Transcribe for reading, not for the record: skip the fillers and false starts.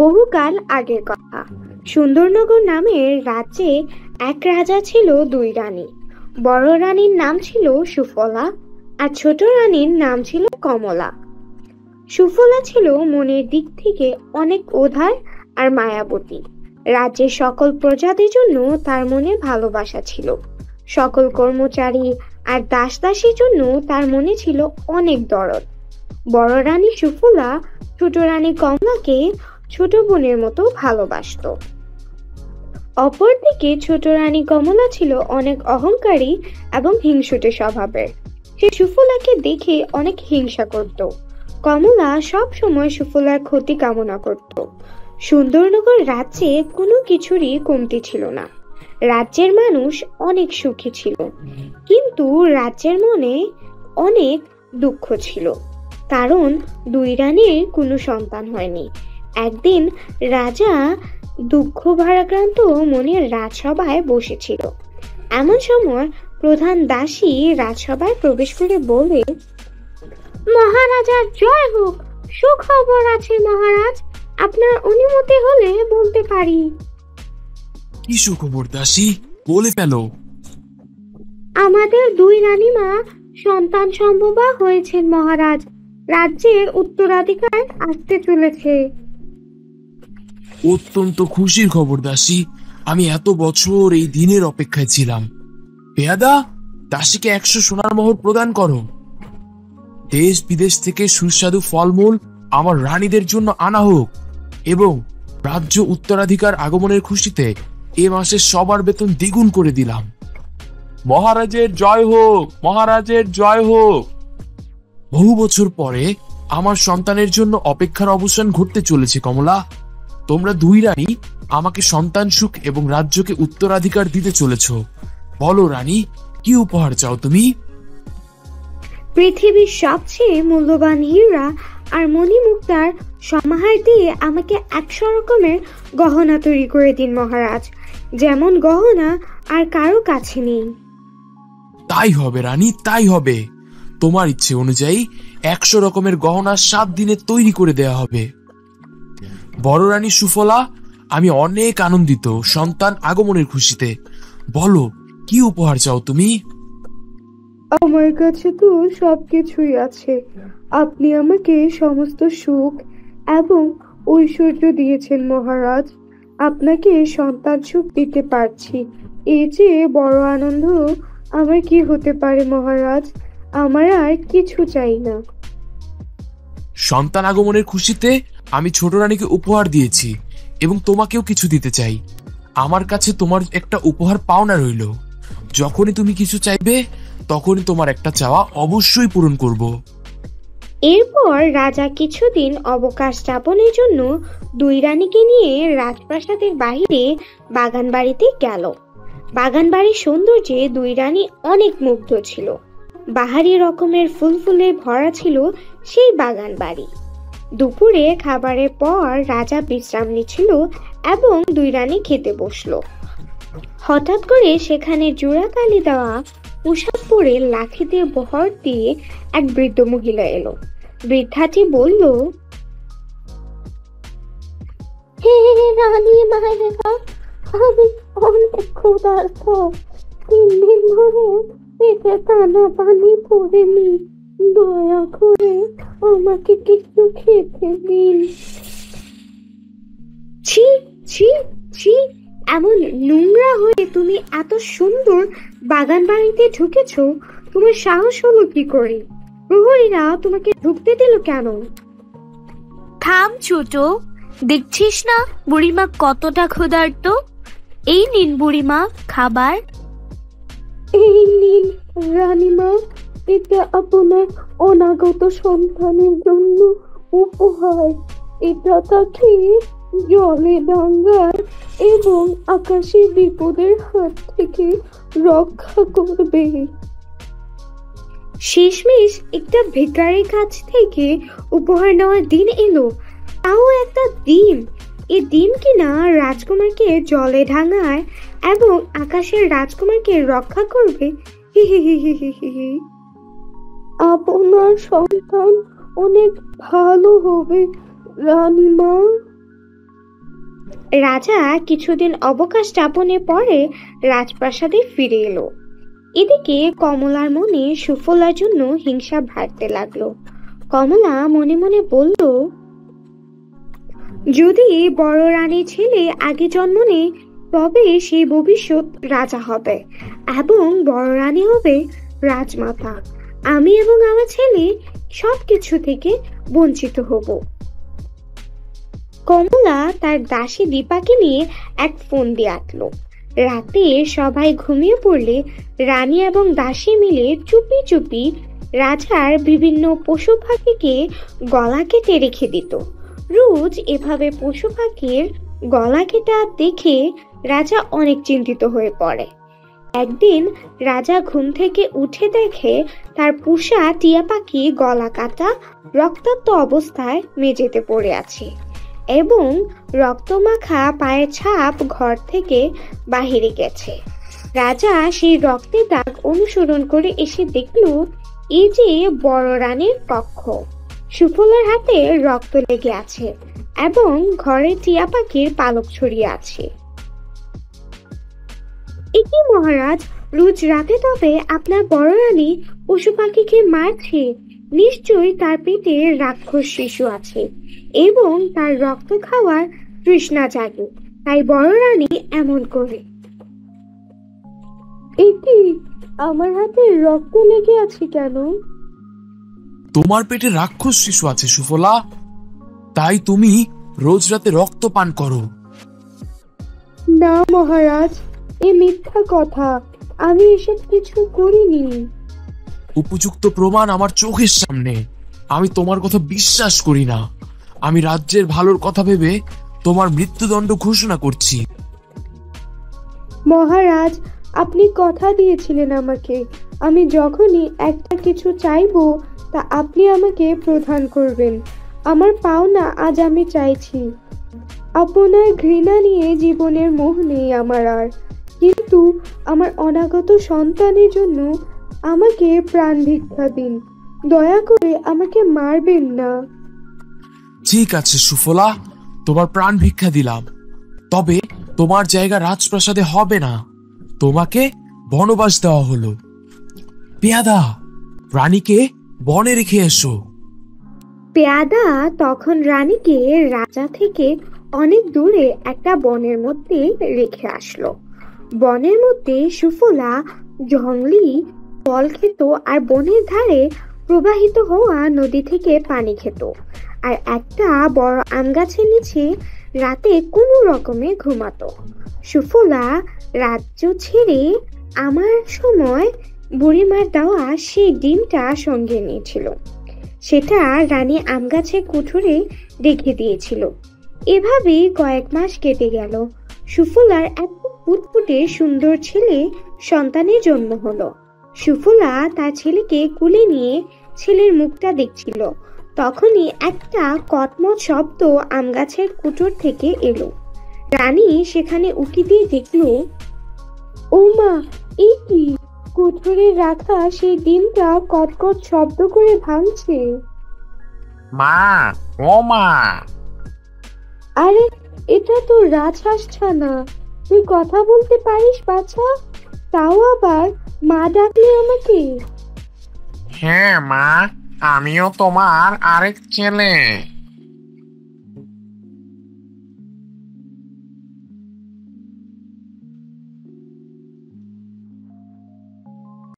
বহুকাল আগের কথা। সুন্দরনগর নামের রাজ্যে এক রাজা ছিল দুই রানী। বড় রানীর নাম ছিল সুফলা, আর ছোট রানীর নাম ছিল কমলা। সুফলা ছিল মনের দিক থেকে অনেক উদার আর মায়াবতী। রাজ্যের সকল প্রজাদের জন্য তার মনে ভালোবাসা ছিল। সকল কর্মচারী আর দাস দাসীর জন্য তার মনে ছিল অনেক দরদ। বড় রানী সুফলা ছোট রানী কমলাকে ছোট বোনের মতো ভালোবাসতো। অপরদিকে ছোট রানী কমলা ছিল অনেক অহংকারী এবং হিংসুটে স্বভাবের। সে সুফলাকে দেখে অনেক হিংসা করত। কমলা সব সময় সুফলার ক্ষতি কামনা করত। সুন্দরনগর রাজ্যে কোনো কিছুরই কমতি ছিল না। রাজ্যের মানুষ অনেক সুখী ছিল, কিন্তু রাজ্যের মনে অনেক দুঃখ ছিল, কারণ দুই রানীর কোনো সন্তান হয়নি। একদিন রাজা দুঃখ ভারাক্রান্ত মনে রাজসভায় বসেছিল। এমন সময় প্রধান দাসী রাজসভায় প্রবেশ করে বলে, মহারাজার জয় হোক, সুখবর আছে মহারাজ, আপনার অনুমতি হলে বলতে পারি। কি সুখবর দাসী, বলে ফেলো। আমাদের দুই রানীমা সন্তান সম্ভবা হয়েছেন মহারাজ। রাজ্যের উত্তরাধিকার আসতে চলেছে। অত্যন্ত খুশির খবর দাসী, আমি এত বছর এই দিনের অপেক্ষায় ছিলাম। পেয়াদা, দাসীকে 100 সোনার মোহর প্রদান করো। দেশ বিদেশ থেকে সুস্বাদু ফলমূল আমার রানীদের জন্য আনা হোক, এবং রাজ্য উত্তরাধিকার আগমনের খুশিতে এ মাসে সবার বেতন দ্বিগুণ করে দিলাম। মহারাজের জয় হোক, মহারাজের জয় হোক। বহু বছর পরে আমার সন্তানের জন্য অপেক্ষার অবসান ঘটতে চলেছে কমলা। তোমরা দুই রানী আমাকে সন্তান সুখ এবং রাজ্যকে উত্তরাধিকার দিতে চলেছ। বলো রানী, কি উপহার চাও তুমি? পৃথিবীর সবচেয়ে মূল্যবান হীরা আর মণিমুক্তার সমাহার দিয়ে আমাকে 100 রকমের গহনা তৈরি করে দিন মহারাজ, যেমন গহনা আর কারো কাছে নেই। তাই হবে রানী, তাই হবে। তোমার ইচ্ছে অনুযায়ী 100 রকমের গহনা 7 দিনে তৈরি করে দেয়া হবে। বড় রানী সুফলা, আমি অনেক আনন্দিত সন্তান আগমনের খুশিতে। বলো, কি উপহার চাও তুমি? আমার কাছে তো সবকিছুই আছে। আপনি আমাকে সমস্ত সুখ এবং ঐশ্বর্য দিয়েছেন মহারাজ। আপনাকে সন্তান সুখ দিতে পারছি, এই যে বড় আনন্দ আমার কি হতে পারে মহারাজ। আমার আর কিছু চাই না। সন্তান আগমনের খুশিতে আমি ছোট রানীকে উপহার দিয়েছি, এবং তোমাকেও কিছু দিতে চাই। আমার কাছে তোমার একটা উপহার পাওনা রইল। যখনই তুমি কিছু চাইবে, তখনই তোমার একটা চাওয়া অবশ্যই পূরণ করব। এরপর রাজা কিছুদিন অবকাশ যাপনের জন্য দুই রানীকে নিয়ে রাজপ্রাসাদের বাইরে বাগান বাড়িতে গেল। বাগান বাড়ির সৌন্দর্যে দুই রানী অনেক মুগ্ধ ছিল। বাহারি রকমের ফুল ফুলে ভরা ছিল সেই বাগান বাড়ি। দুপুরে খাবারের পর রাজা বিশ্রাম নিচ্ছিল এবং দুই রানী খেতে বসলো। হঠাৎ করে সেখানে জোড়াতালি দেওয়া পোশাক পরে লাঠি দিয়ে বহর দিয়ে এক বৃদ্ধ মহিলা এলো। বৃদ্ধাটি বলল, হে রানী মায়েরা, আমি অনেক ক্ষুধার্ত। 3 দিন ধরে পেটে টানা পানি পড়েনি। দয়া করে আমাকে কিছু খেতে দিন। ছি ছি ছি, এমন নোংরা হয়ে তুমি এত সুন্দর বাগান বাড়িতে ঢুকেছো? তোমার সাহস হলো কি করে? প্রহরীরা তোমাকে ঢুকতে দিল কেন? থাম ছোট, দেখছিস না বুড়িমা কতটা ক্ষুধার্ত? এই নিন বুড়িমা খাবার। এই নিন রানীমা, এটা আপনার অনাগত সন্তানের জন্য উপহার। এটা তাকে জলে ডাঙ্গার এবং আকাশে বিপদের হাত থেকে রক্ষা করবে। শেষমেশ একটা ভিখারির কাছ থেকে উপহার নেওয়ার দিন এলো, তাও একটা ডিম। এই ডিম কিনা রাজকুমারকে জলে ডাঙায় এবং আকাশের রাজকুমারকে রক্ষা করবে। আপনার সন্তান অনেক ভালো হবে রানীমা। রাজা কিছুদিন অবকাশ যাপনের পরে রাজপ্রাসাদে ফিরে এলো। এদিকে কমলার মনে সুফলার জন্য হিংসা বাড়তে লাগলো। কমলা মনে মনে বলল, যদি বড় রানীর ছেলে আগে জন্ম নেয় তবে সে ভবিষ্যৎ রাজা হবে এবং বড় রানী হবে রাজমাতা। আমি এবং আমার ছেলে সবকিছু থেকে বঞ্চিত হব। কমলা তার দাসী দীপাকে নিয়ে এক ফোন দিয়ে আঁটল। রাতে সবাই ঘুমিয়ে পড়লে রানী এবং দাসী মিলে চুপি চুপি রাজার বিভিন্ন পশু পাখিকে গলা কেটে রেখে দিত। রোজ এভাবে পশু পাখির গলা কেটা দেখে রাজা অনেক চিন্তিত হয়ে পড়ে। একদিন রাজা ঘুম থেকে উঠে দেখে তার পোষা টিয়া পাখি গলা কাটা রক্তাক্ত অবস্থায় মেঝেতে পড়ে আছে এবং রক্তমাখা পায়ের ছাপ ঘর থেকে বাহিরে গেছে। রাজা সেই রক্তের দাগ অনুসরণ করে এসে দেখল এই যে বড় রানীর কক্ষ। সুফলার হাতে রক্ত লেগে আছে এবং ঘরে টিয়া পাখির পালক ছড়িয়ে আছে। একি মহারাজ, রোজ রাতে তবে আপনার বড় রানী পশু পাখিকে মারছে। নিশ্চয়ই তার পেটে রাক্ষস শিশু আছে এবং তার রক্ত খাওয়ার তৃষ্ণা জাগে, তাই বড় রানী এমন করে। একি, আমার হাতে রক্ত লেগে আছে কেন? তোমার পেটে রাক্ষস শিশু আছে সুফলা, তাই তুমি রোজ রাতে রক্ত পান করো। না মহারাজ, এ মিথ্যা কথা, আমি এসব কিছু করিনি। উপযুক্ত প্রমাণ আমার চোখের সামনে, আমি তোমার কথা বিশ্বাস করি না। আমি রাজ্যের ভালোর কথা ভেবে তোমার মৃত্যুদণ্ড ঘোষণা করছি। মহারাজ, আপনি কথা দিয়েছিলেন আমাকে, আমি যখনই একটা কিছু চাইবো তা আপনি আমাকে প্রদান করবেন। আমার পাওনা আজ আমি চাইছি। আপনার ঘৃণা নিয়ে জীবনের মোহ নেই আমার আর, কিন্তু আমার অনাগত সন্তানের জন্য আমাকে প্রাণ ভিক্ষা দিন। দয়া করে আমাকে মারবেন না। ঠিক আছে সুফলা, তোমার প্রাণ ভিক্ষা দিলাম, তবে তোমার জায়গা রাজপ্রাসাদে হবে না, তোমাকে বনবাস দেওয়া হলো। পেয়াদা, রানীকে বনে রেখে এসো। পেয়াদা তখন রানীকে রাজা থেকে অনেক দূরে একটা বনের মধ্যে রেখে আসলো। বনের মধ্যে সুফলা জংলি ফল খেত আর বনের ধারে প্রবাহিত হওয়া নদী থেকে পানি খেত, আর একটা বড় আম গাছের নিচে রাতে কোনো রকমে ঘুমাতো। সুফলা রাজ্য ছেড়ে আমার সময় বুড়িমার দেওয়া সেই ডিমটা সঙ্গে নিয়েছিল। সেটা রানী আম গাছের কুঠুরে রেখে দিয়েছিল। এভাবেই কয়েক মাস কেটে গেল। সুফলার এক ফুটফুটে সুন্দর ছেলে সন্তানের জন্ম হলো। সুফলা তার ছেলেকে কুলে নিয়ে ছেলের মুখটা দেখছিল, তখনই একটা কটমট শব্দ আম গাছের কুটোর থেকে এলো। রানী সেখানে উকি দিয়ে দেখল, ও মা, এই কি, কুঠুরে রাখা সেই ডিমটা কটকট শব্দ করে ভাঙছে। মা, ও মা! আরে, এটা তো রাজহাঁস ছানা। তুই কথা বলতে পারিস বাছা? তাও আবার মা ডাকলে আমাকে? হ্যাঁ মা, আমিও তোমার আরেক ছেলে।